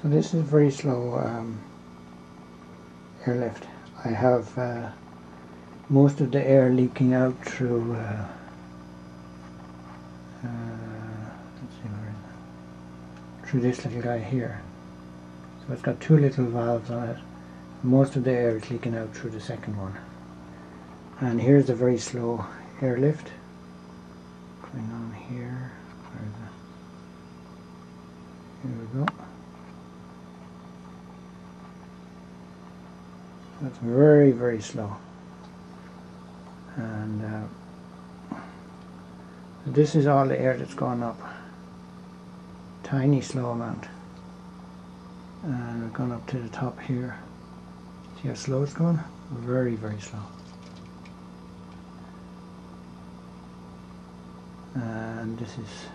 So this is very slow airlift. I have most of the air leaking out through let's see, where is it? Through this little guy here. So it's got two little valves on it. Most of the air is leaking out through the second one. And here's a very slow airlift going on here. Where is it? Here we go. That's very, very slow. And this is all the air that's gone up. Tiny slow amount. And we've gone up to the top here. See how slow it's going? Very, very slow. And this is,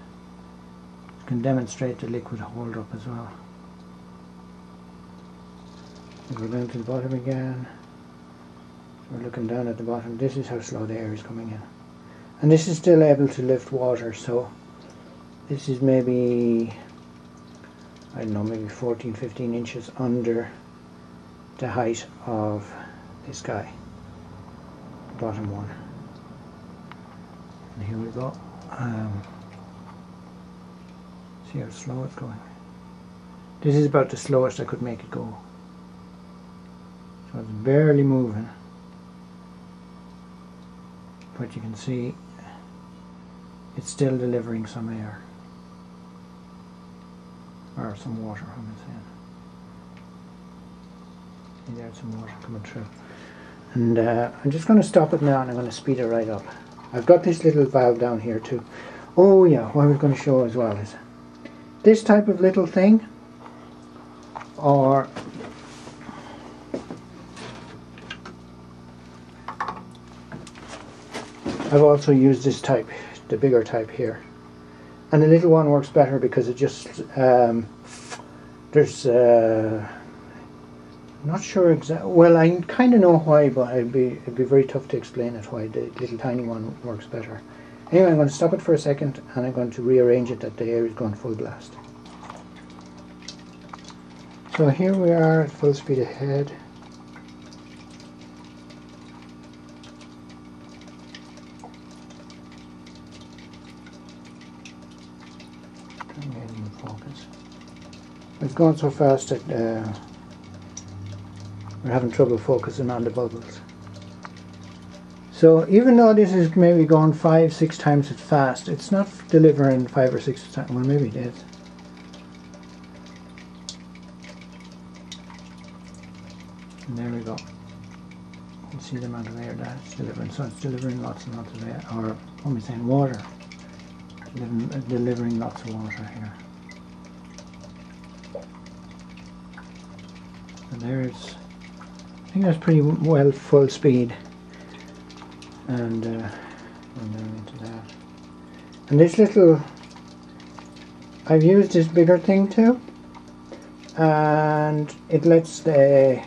can demonstrate the liquid hold up as well. We go down to the bottom again. We're looking down at the bottom. This is how slow the air is coming in. And this is still able to lift water, so this is maybe, I don't know, maybe 14-15 inches under the height of this guy, the bottom one. And here we go. See how slow it's going. This is about the slowest I could make it go. So it's barely moving. But you can see it's still delivering some air. Or some water, I'm saying. See, there's some water coming through. And I'm just going to stop it now and I'm going to speed it right up. I've got this little valve down here too. Oh yeah, what I was going to show as well is this type of little thing, or I've also used this type, the bigger type here. And the little one works better because it just, there's, not sure exactly, well I kind of know why, but it'd be very tough to explain it why the little tiny one works better. Anyway, I'm going to stop it for a second and I'm going to rearrange it that the air is going full blast. So here we are at full speed ahead. Focus. We've gone so fast that we're having trouble focusing on the bubbles. So even though this is maybe going 5-6 times as fast, it's not delivering 5 or 6 times. Well, maybe it is. And there we go. You can see the amount of air that it's delivering. So it's delivering lots and lots of air, or what am I saying, water. Delivering lots of water here. And there's, I think that's pretty well full speed. And going down into that. And this little, I've used this bigger thing too, and it lets the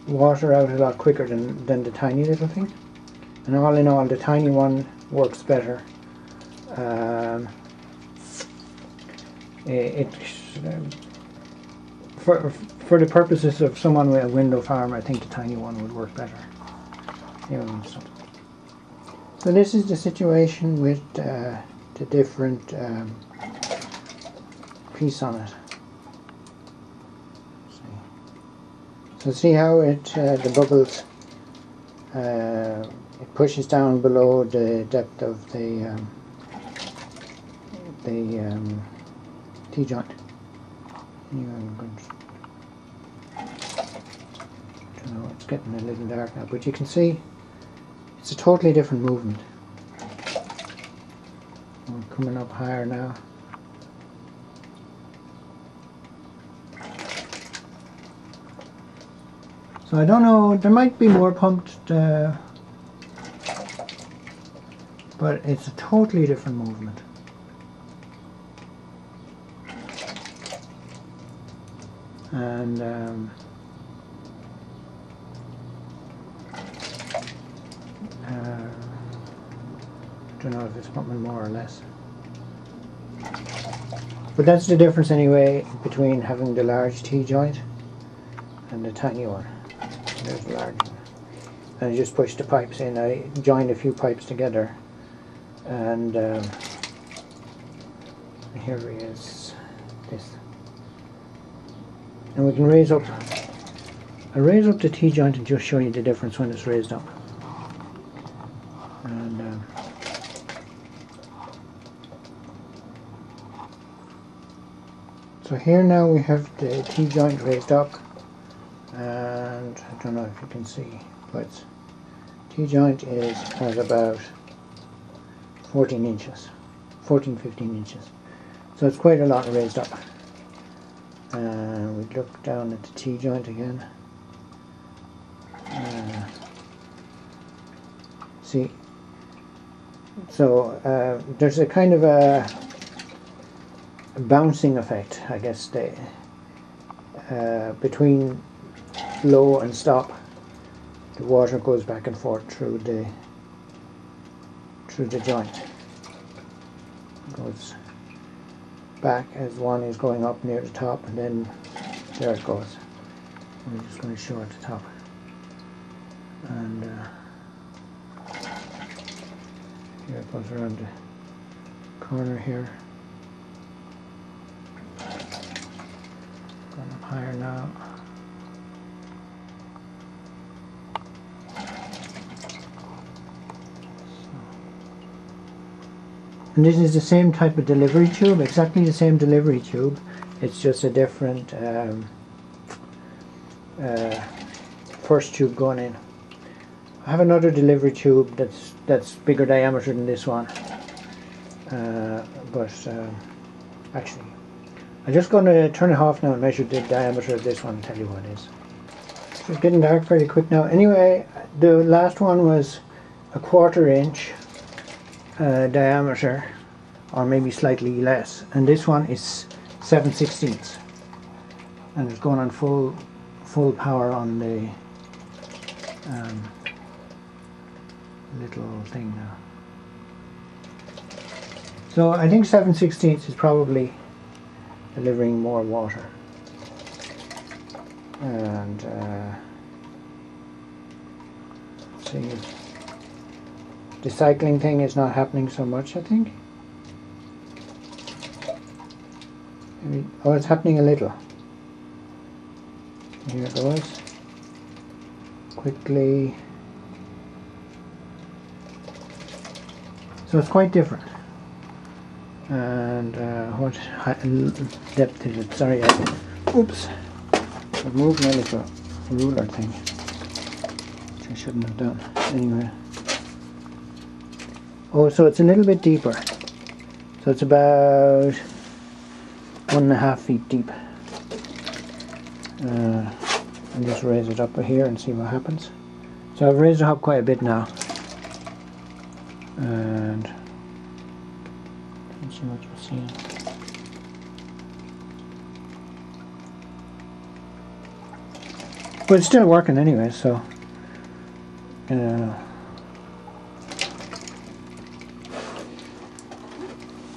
water out a lot quicker than the tiny little thing. And all in all, the tiny one works better. For the purposes of someone with a Windowfarm, I think the tiny one would work better. Here, so this is the situation with the different piece on it. So see how it the bubbles it pushes down below the depth of the T-joint. It's getting a little dark now, but you can see it's a totally different movement. We're coming up higher now. So I don't know, there might be more pumped, but it's a totally different movement. And I don't know if it's pumping more or less. But that's the difference anyway between having the large T-joint and the tiny one. There's the large one. And I just pushed the pipes in. I joined a few pipes together, and here is this. And we can raise up. I raise up the T-joint and just show you the difference when it's raised up. And so here now we have the T-joint raised up, and I don't know if you can see, but T-joint is at about 14 inches, 14-15 inches. So it's quite a lot raised up. And we look down at the T-joint again. See, so there's a kind of a bouncing effect, I guess, between low and stop. The water goes back and forth through the joint. It goes back as one is going up near the top, and then there it goes. I'm just going to show at the top. And here it goes around the corner here. Going up higher now. And this is the same type of delivery tube, exactly the same delivery tube. It's just a different first tube going in. I have another delivery tube that's bigger diameter than this one, but actually I'm just going to turn it off now and measure the diameter of this one and tell you what it is. So it's getting dark very quick now. Anyway, the last one was a 1/4 inch diameter, or maybe slightly less, and this one is 7/16, and it's going on full power on the little thing now. So I think 7/16 is probably delivering more water, and let's see, the cycling thing is not happening so much, I think. Maybe, oh, it's happening a little. Here it goes. Quickly. So it's quite different. And what depth is it? Sorry, oops. I moved my little ruler thing, which I shouldn't have done. Anyway. Oh, so it's a little bit deeper. So it's about 1.5 feet deep. I'll just raise it up here and see what happens. So I've raised it up quite a bit now. And let's see what you're seeing. But it's still working anyway, so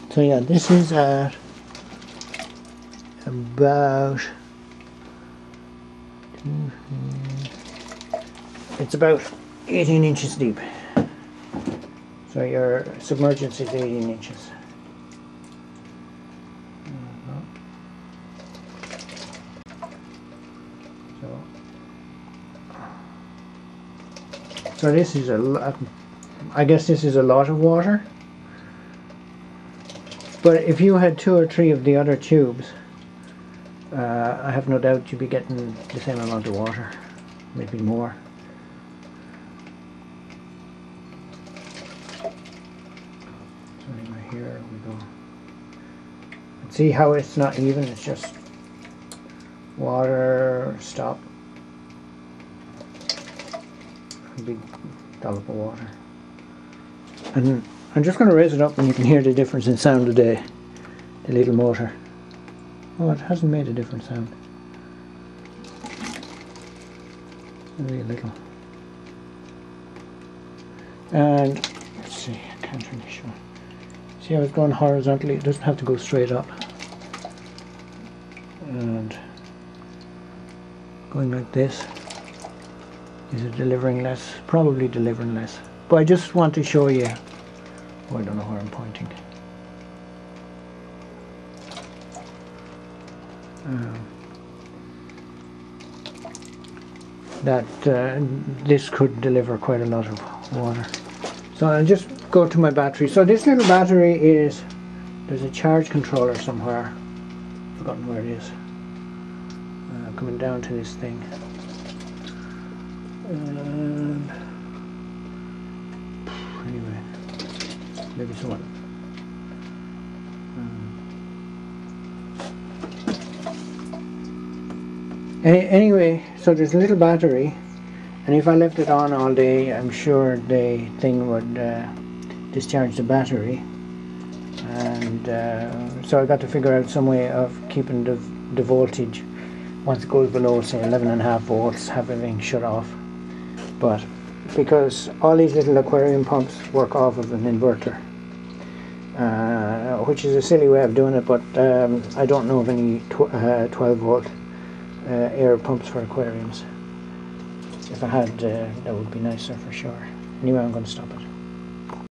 so yeah, this is at about, it's about 18 inches deep. So your submergence is 18 inches. So this is a lot, I guess this is a lot of water. But if you had 2 or 3 of the other tubes, I have no doubt you'd be getting the same amount of water, maybe more. So anyway, here we go. And see how it's not even, it's just water, stop. A big dollop of water. And I'm just going to raise it up and you can hear the difference in sound of the little motor. Oh, it hasn't made a different sound. Maybe a little. And let's see, I can't really show. See how it's going horizontally? It doesn't have to go straight up. and going like this. Is it delivering less? Probably delivering less. But I just want to show you, oh, I don't know where I'm pointing. That this could deliver quite a lot of water. So I'll just go to my battery. So this little battery is, there's a charge controller somewhere, forgotten where it is, coming down to this thing. And anyway, maybe someone. Anyway, so there's a little battery, and if I left it on all day, I'm sure the thing would discharge the battery. And so I got to figure out some way of keeping the voltage, once it goes below say 11.5 volts, have everything shut off. But because all these little aquarium pumps work off of an inverter, which is a silly way of doing it, but I don't know of any 12 volt air pumps for aquariums. If I had, that would be nicer for sure. Anyway, I'm going to stop it.